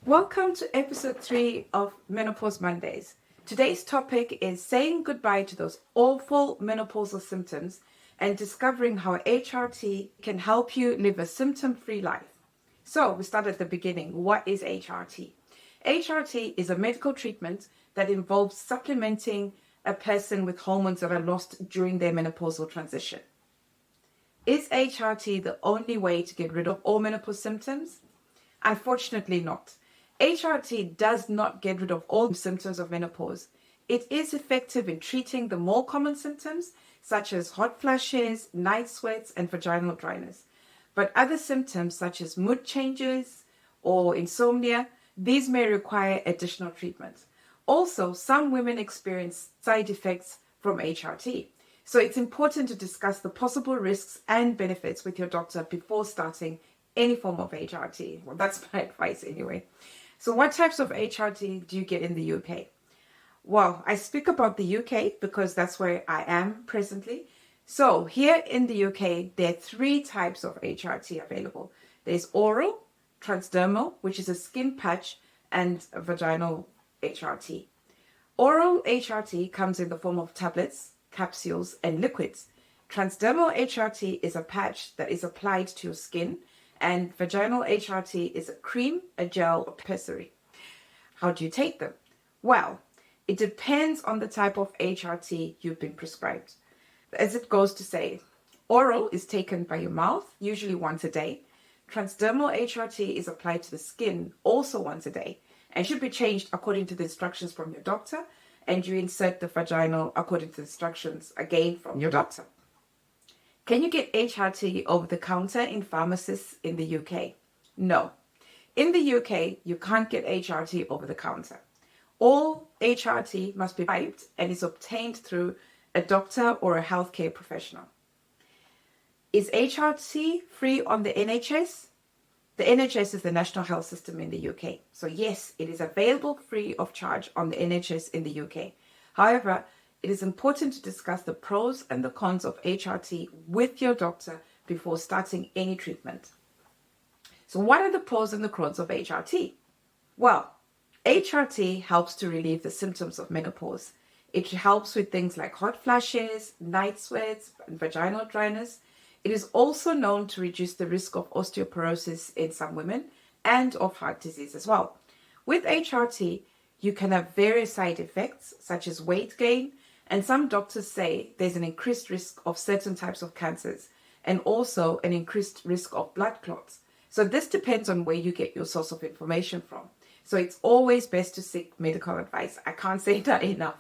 Welcome to episode 3 of Menopause Mondays. Today's topic is saying goodbye to those awful menopausal symptoms and discovering how HRT can help you live a symptom-free life. So we start at the beginning. What is HRT? HRT is a medical treatment that involves supplementing a person with hormones that are lost during their menopausal transition. Is HRT the only way to get rid of all menopause symptoms? Unfortunately not. HRT does not get rid of all symptoms of menopause. It is effective in treating the more common symptoms such as hot flashes, night sweats, and vaginal dryness. But other symptoms such as mood changes or insomnia, these may require additional treatment. Also, some women experience side effects from HRT. So it's important to discuss the possible risks and benefits with your doctor before starting any form of HRT. Well, that's my advice anyway. So what types of HRT do you get in the UK? Well, I speak about the UK because that's where I am presently. So here in the UK, there are 3 types of HRT available. There's oral, transdermal, which is a skin patch, and a vaginal HRT. Oral HRT comes in the form of tablets, capsules, and liquids. Transdermal HRT is a patch that is applied to your skin, and vaginal HRT is a cream, a gel, or pessary. How do you take them? Well, it depends on the type of HRT you've been prescribed. As it goes to say, oral is taken by your mouth, usually once a day. Transdermal HRT is applied to the skin, also once a day, and should be changed according to the instructions from your doctor, and you insert the vaginal according to the instructions again from your doctor. Can you get HRT over the counter in pharmacies in the UK? No. In the UK, you can't get HRT over the counter. All HRT must be piped and is obtained through a doctor or a healthcare professional. Is HRT free on the NHS? The NHS is the National Health System in the UK. So yes, it is available free of charge on the NHS in the UK. However, it is important to discuss the pros and the cons of HRT with your doctor before starting any treatment. So what are the pros and the cons of HRT? Well, HRT helps to relieve the symptoms of menopause. It helps with things like hot flashes, night sweats, and vaginal dryness. It is also known to reduce the risk of osteoporosis in some women and of heart disease as well. With HRT, you can have various side effects such as weight gain, and some doctors say there's an increased risk of certain types of cancers and also an increased risk of blood clots. So this depends on where you get your source of information from. So it's always best to seek medical advice. I can't say that enough.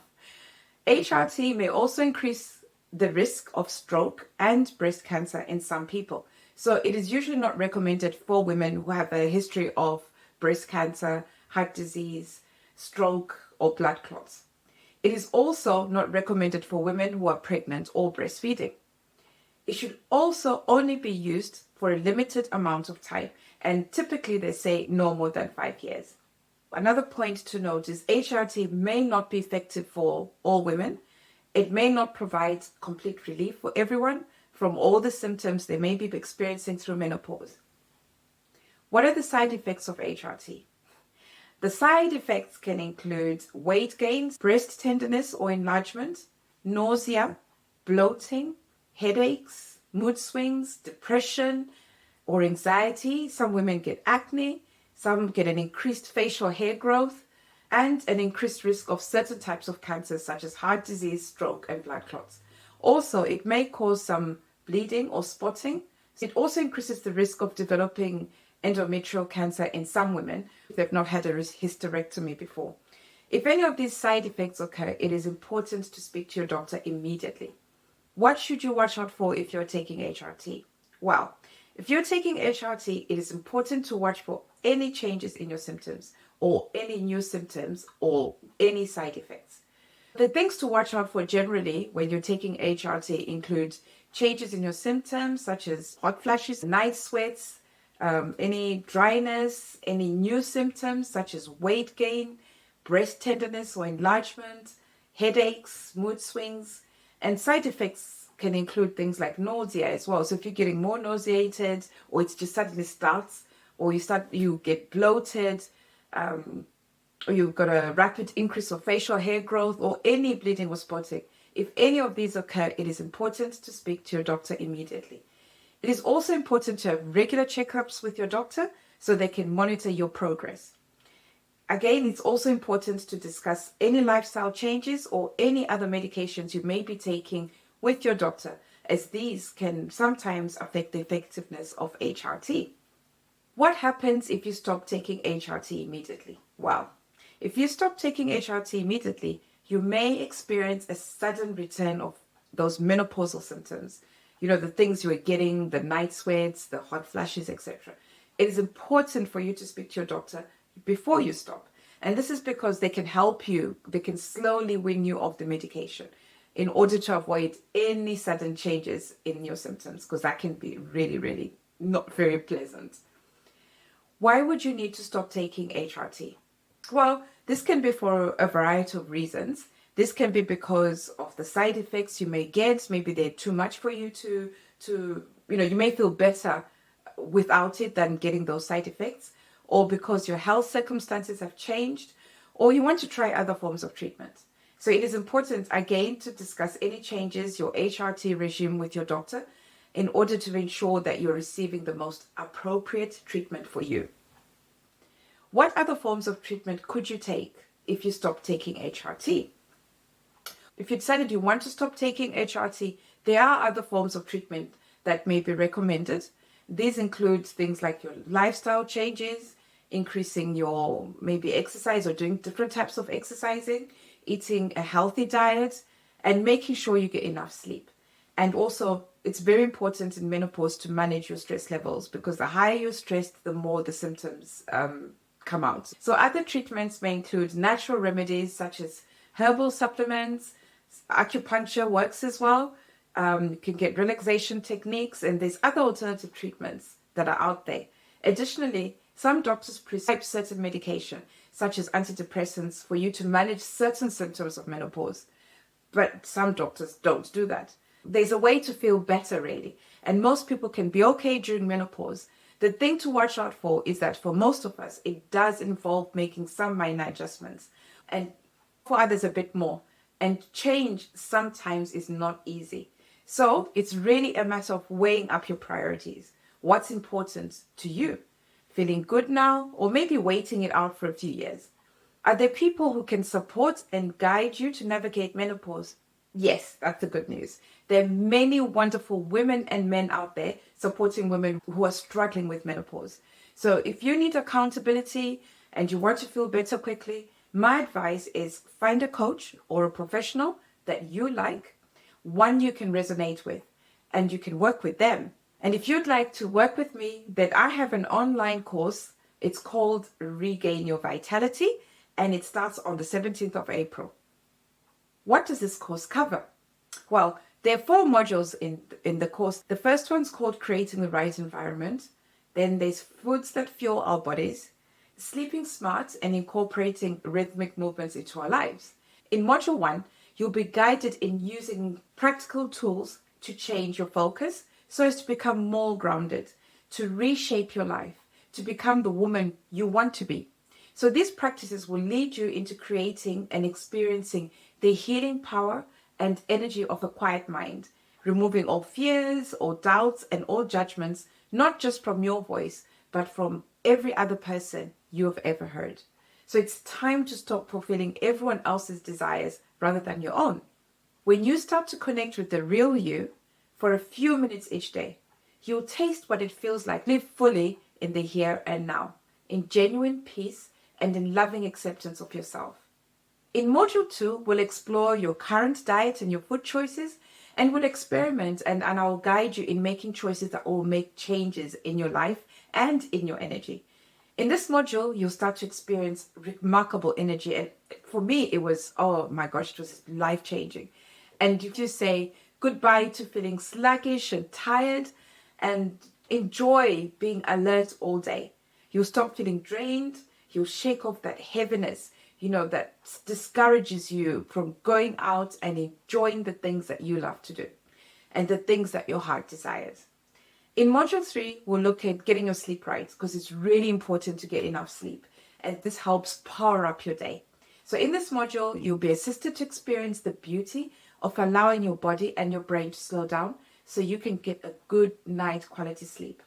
HRT may also increase the risk of stroke and breast cancer in some people. So it is usually not recommended for women who have a history of breast cancer, heart disease, stroke, or blood clots. It is also not recommended for women who are pregnant or breastfeeding. It should also only be used for a limited amount of time, and typically they say no more than 5 years. Another point to note is HRT may not be effective for all women. It may not provide complete relief for everyone from all the symptoms they may be experiencing through menopause. What are the side effects of HRT? The side effects can include weight gain, breast tenderness or enlargement, nausea, bloating, headaches, mood swings, depression or anxiety. Some women get acne, some get an increased facial hair growth, and an increased risk of certain types of cancers such as heart disease, stroke, and blood clots. Also, it may cause some bleeding or spotting. It also increases the risk of developing endometrial cancer in some women if they've not had a hysterectomy before. If any of these side effects occur, it is important to speak to your doctor immediately. What should you watch out for if you're taking HRT? Well, if you're taking HRT, it is important to watch for any changes in your symptoms or any new symptoms or any side effects. The things to watch out for generally when you're taking HRT include changes in your symptoms such as hot flashes, night sweats, any dryness, any new symptoms such as weight gain, breast tenderness or enlargement, headaches, mood swings, and side effects can include things like nausea as well. So if you're getting more nauseated, or it just suddenly starts, or you get bloated, or you've got a rapid increase of facial hair growth, or any bleeding or spotting, if any of these occur, it is important to speak to your doctor immediately. It is also important to have regular checkups with your doctor so they can monitor your progress. Again, it's also important to discuss any lifestyle changes or any other medications you may be taking with your doctor, as these can sometimes affect the effectiveness of HRT. What happens if you stop taking HRT immediately? Well, if you stop taking HRT immediately, you may experience a sudden return of those menopausal symptoms. The things you were getting, the night sweats, the hot flashes, etc. It is important for you to speak to your doctor before you stop. And this is because they can help you, they can slowly wean you off the medication in order to avoid any sudden changes in your symptoms, because that can be really, really not very pleasant. Why would you need to stop taking HRT? Well, this can be for a variety of reasons. This can be because of the side effects you may get. Maybe they're too much for you to you may feel better without it than getting those side effects, or because your health circumstances have changed, or you want to try other forms of treatment. So it is important, again, to discuss any changes, your HRT regime with your doctor, in order to ensure that you're receiving the most appropriate treatment for you. What other forms of treatment could you take if you stop taking HRT? If you decided you want to stop taking HRT, there are other forms of treatment that may be recommended. These include things like your lifestyle changes, increasing your maybe exercise or doing different types of exercising, eating a healthy diet, and making sure you get enough sleep. And also, it's very important in menopause to manage your stress levels, because the higher you're stressed, the more the symptoms come out. So other treatments may include natural remedies such as herbal supplements. Acupuncture works as well. You can get relaxation techniques, and there's other alternative treatments that are out there. Additionally, some doctors prescribe certain medication, such as antidepressants, for you to manage certain symptoms of menopause. But some doctors don't do that. There's a way to feel better, really, and most people can be okay during menopause. The thing to watch out for is that for most of us, it does involve making some minor adjustments, and for others a bit more. And change sometimes is not easy. So it's really a matter of weighing up your priorities. What's important to you? Feeling good now, or maybe waiting it out for a few years? Are there people who can support and guide you to navigate menopause? Yes, that's the good news. There are many wonderful women and men out there supporting women who are struggling with menopause. So if you need accountability and you want to feel better quickly, my advice is find a coach or a professional that you like, one you can resonate with, and you can work with them. And if you'd like to work with me, then I have an online course. It's called Regain Your Vitality, and it starts on the 17th of April. What does this course cover? Well, there are 4 modules in the course. The first one's called Creating the Right Environment. Then there's Foods That Fuel Our Bodies, Sleeping Smart, and Incorporating Rhythmic Movements into Our Lives. In Module 1, you'll be guided in using practical tools to change your focus so as to become more grounded, to reshape your life, to become the woman you want to be. So these practices will lead you into creating and experiencing the healing power and energy of a quiet mind, removing all fears or doubts and all judgments, not just from your voice, but from every other person you have ever heard. So it's time to stop fulfilling everyone else's desires rather than your own. When you start to connect with the real you for a few minutes each day, you'll taste what it feels like. Live fully in the here and now, in genuine peace and in loving acceptance of yourself. In Module 2, we'll explore your current diet and your food choices, and we'll experiment and I'll guide you in making choices that will make changes in your life and in your energy. In this module, you'll start to experience remarkable energy. And for me, it was, oh my gosh, it was life-changing. And you just say goodbye to feeling sluggish and tired and enjoy being alert all day. You'll stop feeling drained. You'll shake off that heaviness, that discourages you from going out and enjoying the things that you love to do and the things that your heart desires. In Module 3, we'll look at getting your sleep right, because it's really important to get enough sleep. and this helps power up your day. So in this module, you'll be assisted to experience the beauty of allowing your body and your brain to slow down so you can get a good night quality sleep.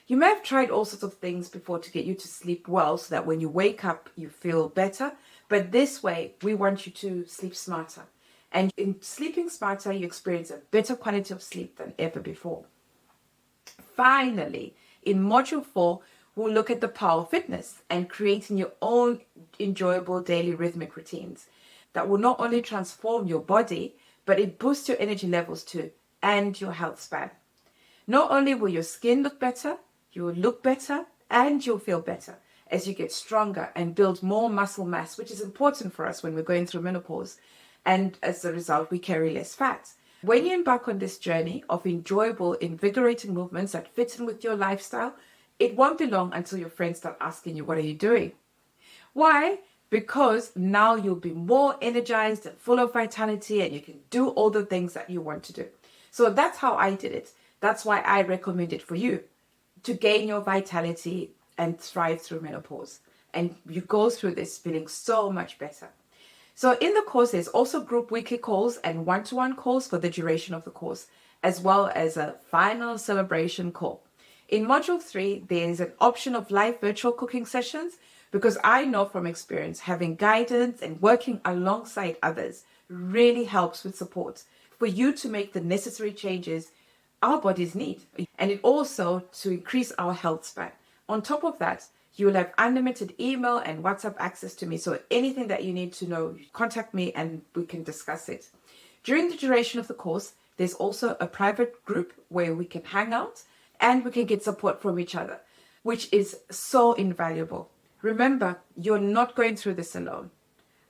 You may have tried all sorts of things before to get you to sleep well so that when you wake up, you feel better. But this way, we want you to sleep smarter. And in sleeping smarter, you experience a better quality of sleep than ever before. Finally, in Module 4, we'll look at the power of fitness and creating your own enjoyable daily rhythmic routines that will not only transform your body, but it boosts your energy levels too and your health span. Not only will your skin look better, you will look better and you'll feel better as you get stronger and build more muscle mass, which is important for us when we're going through menopause. And as a result, we carry less fat. When you embark on this journey of enjoyable, invigorating movements that fit in with your lifestyle, it won't be long until your friends start asking you, what are you doing? Why? Because now you'll be more energized and full of vitality and you can do all the things that you want to do. So that's how I did it. That's why I recommend it for you to gain your vitality and thrive through menopause. And you go through this feeling so much better. So in the course, there's also group weekly calls and one-to-one calls for the duration of the course, as well as a final celebration call. In Module 3, there's an option of live virtual cooking sessions because I know from experience having guidance and working alongside others really helps with support for you to make the necessary changes our bodies need. And it also to increase our health span. On top of that, you will have unlimited email and WhatsApp access to me. So anything that you need to know, contact me and we can discuss it. During the duration of the course, there's also a private group where we can hang out and we can get support from each other, which is so invaluable. Remember, you're not going through this alone.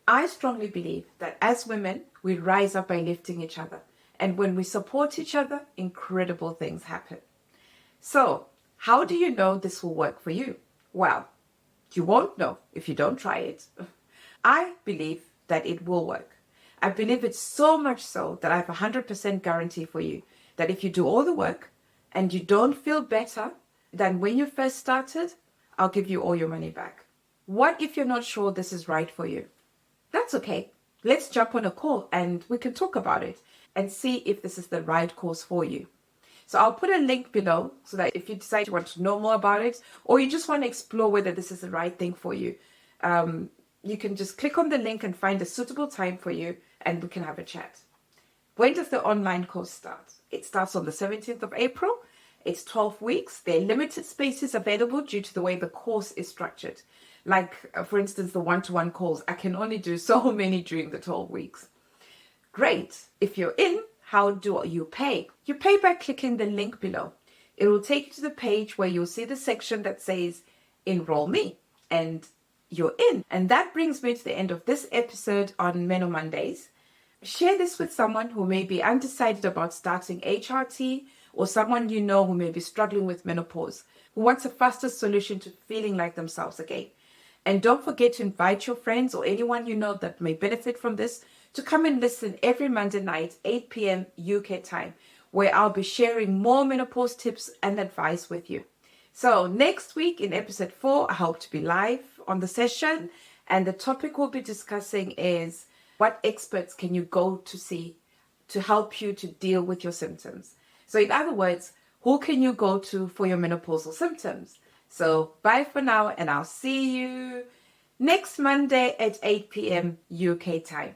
I strongly believe that as women, we rise up by lifting each other. And when we support each other, incredible things happen. So, how do you know this will work for you? Well, you won't know if you don't try it. I believe that it will work. I believe it so much so that I have a 100% guarantee for you that if you do all the work and you don't feel better than when you first started, I'll give you all your money back. What if you're not sure this is right for you? That's okay. Let's jump on a call and we can talk about it and see if this is the right course for you. So I'll put a link below so that if you decide you want to know more about it or you just want to explore whether this is the right thing for you, you can just click on the link and find a suitable time for you and we can have a chat. When does the online course start? It starts on the 17th of April. It's 12 weeks. There are limited spaces available due to the way the course is structured. Like, for instance, the one-to-one calls. I can only do so many during the 12 weeks. Great. If you're in, how do you pay? You pay by clicking the link below. It will take you to the page where you'll see the section that says Enroll Me and you're in. And that brings me to the end of this episode on Meno Mondays. Share this with someone who may be undecided about starting HRT or someone you know who may be struggling with menopause, who wants a faster solution to feeling like themselves again. And don't forget to invite your friends or anyone you know that may benefit from this to come and listen every Monday night, 8 p.m. UK time, where I'll be sharing more menopause tips and advice with you. So next week in episode 4, I hope to be live on the session. And the topic we'll be discussing is what experts can you go to see to help you to deal with your symptoms. So in other words, who can you go to for your menopausal symptoms? So bye for now and I'll see you next Monday at 8 p.m. UK time.